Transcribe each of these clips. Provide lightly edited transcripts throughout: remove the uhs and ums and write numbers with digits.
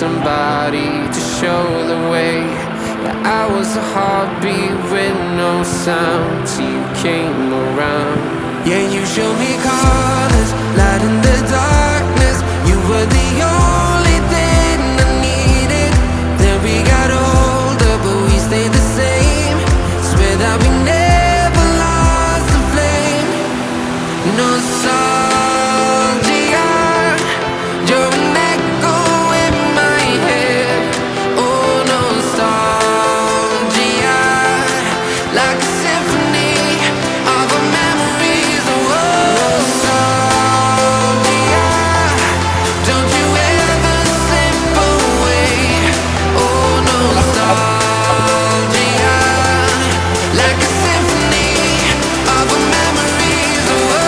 somebody to show the way. Yeah, I was a heartbeat with no sound till you came around. Yeah, you showed me colors, light in the darkness. You were the only thing I needed. Then we got older, but we stayed the same. Swear that we never lost the flame. Nostalgia, you're an echo in my head. Oh, nostalgia, like a symphony of our memories. Oh, nostalgia, don't you ever slip away. Oh, nostalgia, like a symphony of our memories. Oh,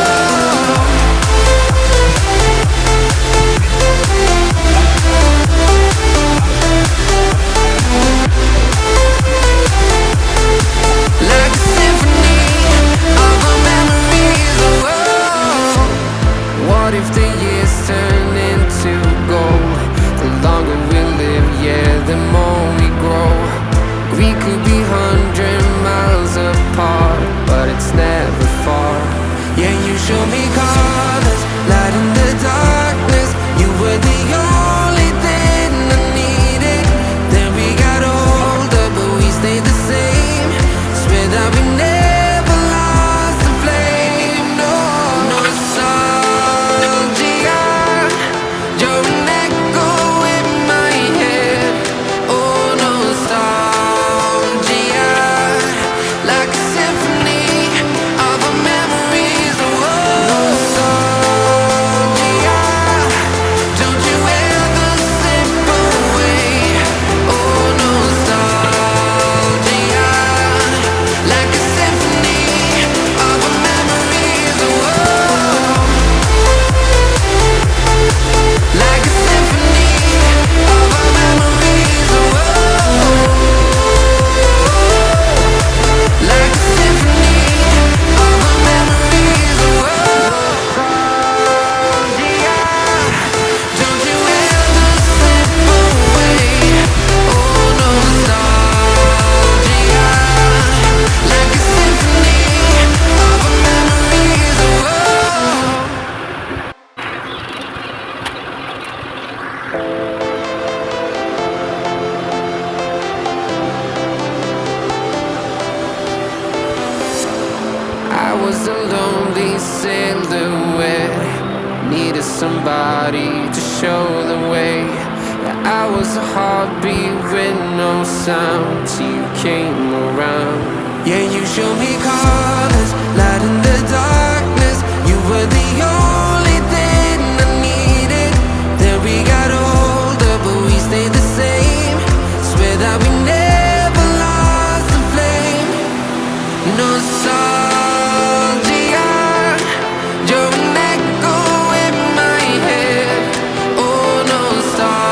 like a symphony of our memories. Oh, what if the years turn into gold? The longer we live, yeah, the more we grow. We could be 100 miles apart, but it's never far. Yeah, you show me colors, light in the darkness. You were the only thing I needed. Then we got older, but we stayed the same. Swear that we never lost the flame. No, nostalgia, you're an echo in my head. Oh, nostalgia, like a symphony of our memories. Oh, nostalgia, don't you ever slip away. Oh, nostalgia, like a symphony of our memories. Oh, like a symphony of our memories. Oh, like a symphony of our memories. Oh, nostalgia, don't you ever slip away. Oh, nostalgia, like a symphony of our memories. Oh, I was a lonely silhouette, needed somebody to show the way. Yeah, I was a heartbeat with no sound till you came around. Yeah, you showed me colors, light in the darkness. You were the only thing I needed. Then we got older, but we stayed the same. Swear that we never lost the flame. Nostalgia, you're an echo in my head. Oh, nostalgia,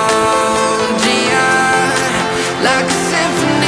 like a symphony